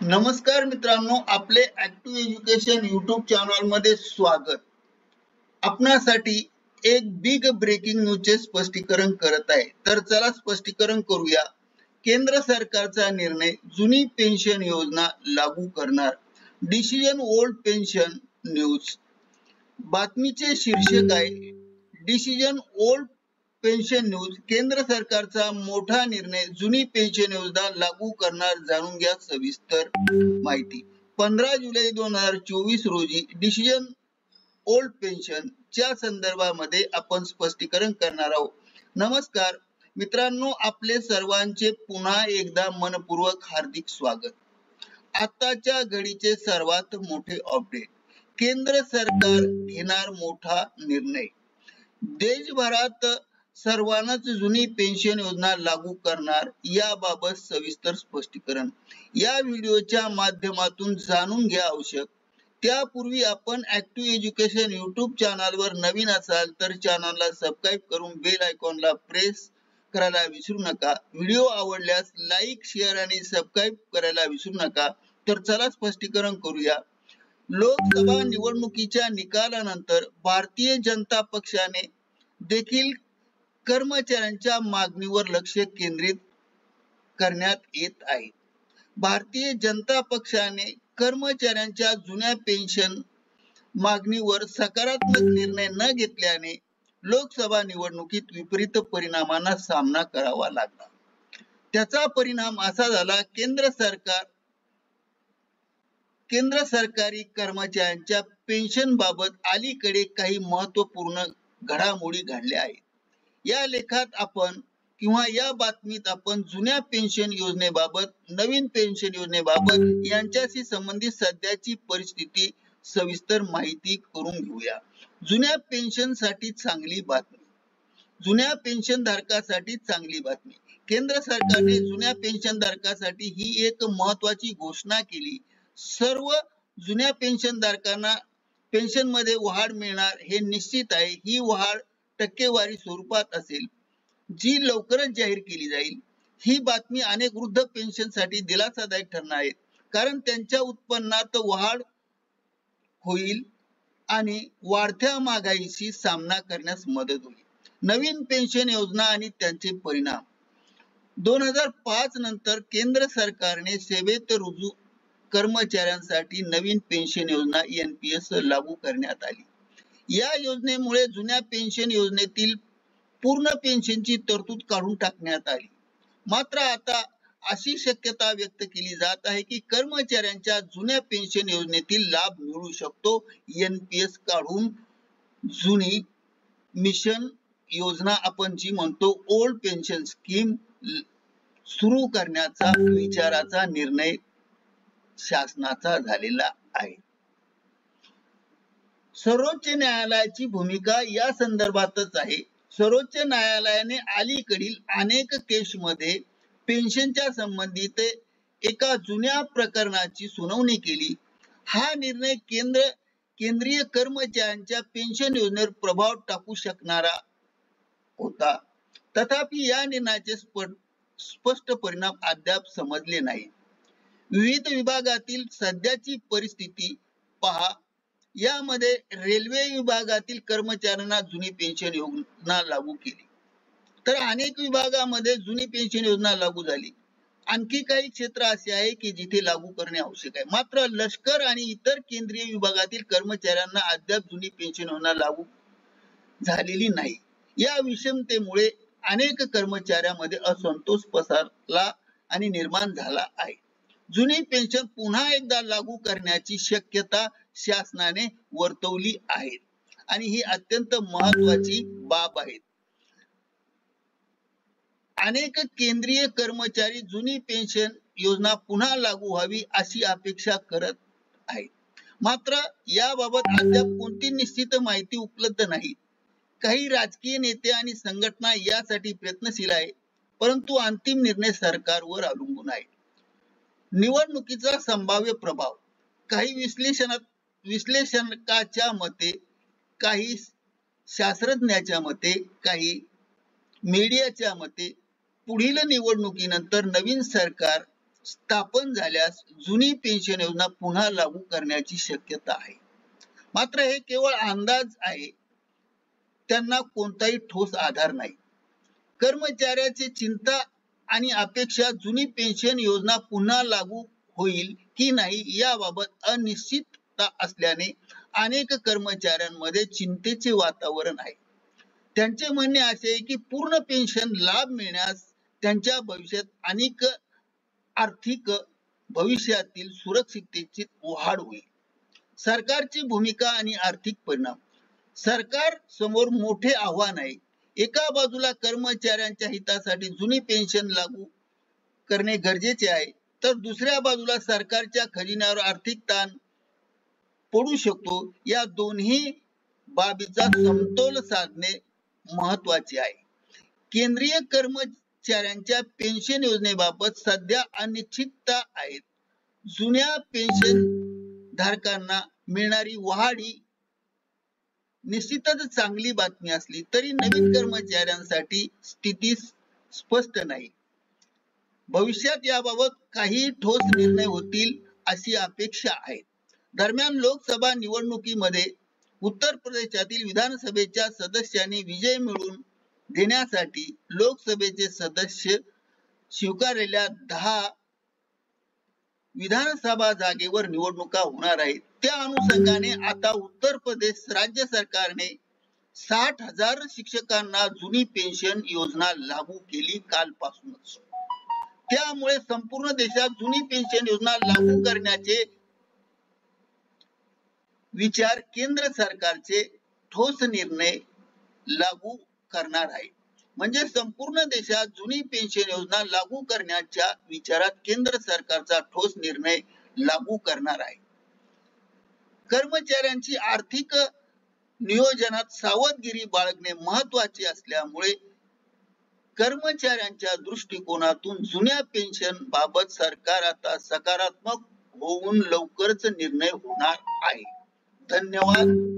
नमस्कार मित्रांनो, आपले ऍक्टिव्ह एज्युकेशन यूट्यूब चॅनल मध्ये स्वागत. आपणासाठी एक बिग ब्रेकिंग न्यूजचे स्पष्टीकरण करत आहे. तर चला स्पष्टीकरण करूया. केंद्र सरकारचा निर्णय, जुनी पेन्शन योजना लागू करणार. Decision old pension news. बातमीचे शीर्षक आहे डिसिजन ओल्ड पेन्शन न्यूज. केंद्र सरकारचा मोठा निर्णय, जुनी पेन्शन योजना लागू करणार. जाणून घ्या सविस्तर माहिती. 15 जुलै 2024 रोजी डिसिजन ओल्ड पेन्शन च्या संदर्भामध्ये आपण स्पष्टीकरण करणार आहोत. नमस्कार मित्रांनो, आपले सर्वांचे पुन्हा एकदा मनपूर्वक हार्दिक स्वागत. आताच्या घडीचे सर्वात मोठे अपडेट. केंद्र सरकार घेणार मोठा निर्णय. देशभरात सर्वांनाच जुनी पेन्शन योजना लागू करणार, याबाबत सविस्तर स्पष्टीकरण या व्हिडिओच्या माध्यमातून जाणून घ्या आवश्यक. त्यापूर्वी आपण ऍक्टिव्ह एज्युकेशन यूट्यूब चॅनलवर नवीन असाल तर चॅनलला सबस्क्राईब करून बेल आयकॉनला प्रेस करायला विसरू नका. व्हिडिओ आवडल्यास लाईक, शेअर आणि सबस्क्राईब करायला विसरू नका. तर चला स्पष्टीकरण करूया. लोकसभा निवडणुकीच्या निकालानंतर भारतीय जनता पक्षाने देखील कर्मचाऱ्यांच्या मागणीवर लक्ष केंद्रित करण्यात येत आहे. भारतीय जनता पक्षाने कर्मचाऱ्यांच्या जुन्या पेन्शन मागणीवर सकारात्मक निर्णय न घेतल्याने लोकसभा निवडणुकीत विपरीत परिणामांना सामना करावा लागला. त्याचा परिणाम असा झाला, केंद्र सरकारी कर्मचाऱ्यांच्या पेन्शन बाबत अलीकडे काही महत्त्वपूर्ण घडामोडी घडल्या आहेत. या लेखात आपण किंवा या बातमीत आपण जुन्या पेन्शन योजनेबाबत, नवीन पेन्शन योजनेबाबत यांच्याशी संबंधित सध्याची परिस्थिती सविस्तर माहिती करून घेऊया. जुन्या पेन्शनसाठी चांगली बातमी. जुन्या पेन्शन धारकासाठी चांगली बातमी. केंद्र सरकारने जुन्या पेन्शन धारकासाठी ही एक महत्त्वाची घोषणा केली. सर्व जुन्या पेन्शन धारकांना पेन्शन मध्ये वाढ मिळणार हे निश्चित आहे. ही वाढ टक्केवारी स्वरूपात असेल, जी लवकरच जाहीर केली जाईल. ही बातमी अनेक वृद्ध पेन्शनसाठी दिलासादायक ठरणार आहे, कारण त्यांच्या उत्पन्नात वाढ होईल आणि वाढत्या महागाईशी सामना करण्यास मदत होईल. नवीन पेन्शन योजना आणि त्यांचे परिणाम. 2005 नंतर केंद्र सरकारने सेवेत रुजू कर्मचाऱ्यांसाठी नवीन पेन्शन योजना एनपीएस लागू करण्यात आली. या योजनेमुळे जुन्या पेन्शन योजनेतील पूर्ण पेन्शनची तरतूद काढून टाकण्यात आली. मात्र आता अशी शक्यता व्यक्त केली जात आहे की कर्मचाऱ्यांच्या जुन्या पेन्शन योजनेतील लाभ मिळू शकतो. एनपीएस काढून जुनी मिशन योजना आपण जी म्हणतो ओल्ड पेन्शन स्कीम सुरू करण्याचा विचाराचा निर्णय शासनाचा झालेला आहे. सर्वोच्च न्यायालयाची भूमिका या संदर्भातच आहे. सर्वोच्च न्यायालयाने अलीकडील अनेक केसमध्ये पेन्शनच्या संबंधित एका जुन्या प्रकरणाची सुनावणी केली. हा निर्णय केंद्रीय कर्मचाऱ्यांच्या पेन्शन योजनेवर प्रभाव टाकू शकणारा होता. तथापि या निर्णयाचे स्पष्ट परिणाम अद्याप समजले नाही. विविध विभागातील सध्याची परिस्थिती पहा. यामध्ये रेल्वे विभागातील कर्मचाऱ्यांना जुनी पेन्शन योजना लागू केली, तर अनेक विभागामध्ये जुनी पेन्शन योजना लागू झाली. आणखी काही क्षेत्र असे आहे की जिथे लागू करणे आवश्यक आहे. मात्र लष्कर आणि इतर केंद्रीय विभागातील कर्मचाऱ्यांना अद्याप जुनी पेन्शन योजना लागू झालेली नाही. या विषमतेमुळे अनेक कर्मचाऱ्यांमध्ये असंतोष पसरला आणि निर्माण झाला आहे. जुनी पेन्शन पुन्हा एकदा लागू करण्याची शक्यता शासनाने वर्तवली आहे आणि ही अत्यंत महत्त्वाची बाब आहे. अनेक केंद्रीय कर्मचारी जुनी पेन्शन योजना पुन्हा लागू व्हावी अशी अपेक्षा करत आहेत. मात्र याबाबत अद्याप कोणती निश्चित माहिती उपलब्ध नाही. काही राजकीय नेते आणि संघटना यासाठी प्रयत्नशील आहे, परंतु अंतिम निर्णय सरकारवर अवलंबून आहे. निवडणुकीचा संभाव्य प्रभाव. काही विश्लेषकाच्या मते, काही शास्त्रज्ञाच्या मते, काही मीडियाच्या मते पुढील निवडणुकीनंतर नवीन सरकार स्थापन झाल्यास जुनी पेन्शन योजना पुन्हा लागू करण्याची शक्यता आहे. मात्र हे केवळ अंदाज आहे, त्यांना कोणताही ठोस आधार नाही. कर्मचाऱ्याची चिंता आणि अपेक्षा जुनी पेन्शन योजना पुन्हा लागू होईल की नाही याबाबत अनिश्चितता असल्याने अनेक कर्मचाऱ्यांमध्ये चिंतेचे वातावरण आहे. त्यांचे म्हणणे असे आहे की पूर्ण पेन्शन लाभ मिळण्यास त्यांच्या भविष्यात अनेक आर्थिक भविष्यातील सुरक्षिततेची वाढ होईल. सरकारची भूमिका आणि आर्थिक परिणाम. सरकार समोर मोठे आव्हान आहे. एका बाजूला कर्मचाऱ्यांच्या हितासाठी जुनी पेन्शन लागू करणे गरजेचे आहे, तर दुसऱ्या बाजूला सरकारच्या खजिन्यावर आर्थिक ताण पडू शकतो. या दोन्ही बाबीचा समतोल साधणे महत्वाचे आहे. केंद्रीय कर्मचाऱ्यांच्या पेन्शन योजनेबाबत सध्या अनिश्चितता आहे. जुन्या पेन्शन धारकांना मिळणारी वाढ ही निश्चितच चांगली बातमी असली तरी नवीन कर्मचाऱ्यांसाठी स्थिती स्पष्ट नाही. भविष्यात याबाबत काही ठोस निर्णय होतील अशी अपेक्षा आहे. दरम्यान लोकसभा निवडणुकीमध्ये उत्तर प्रदेशातील विधानसभेच्या सदस्यांनी विजय मिळवून देण्यासाठी लोकसभेचे सदस्य स्वीकारलेल्या 10 विधानसभा जागेवर निवडणुका होणार आहेत. त्या अनुषंगाने आता उत्तर प्रदेश राज्य सरकारने 60,000 शिक्षकांना जुनी पेन्शन योजना लागू केली कालपासूनच. त्यामुळे संपूर्ण देशात जुनी पेन्शन योजना लागू करण्याचे विचार केंद्र सरकारचे ठोस निर्णय लागू करणार आहे. म्हणजे संपूर्ण देशात जुनी पेन्शन योजना लागू करण्याच्या विचारात केंद्र सरकारचा ठोस निर्णय लागू करणार आहे. कर्मचाऱ्यांची आर्थिक नियोजनात सावधगिरी बाळगणे महत्वाचे असल्यामुळे कर्मचाऱ्यांच्या दृष्टिकोनातून जुन्या पेन्शन बाबत सरकार आता सकारात्मक होऊन लवकरच निर्णय होणार आहे. धन्यवाद.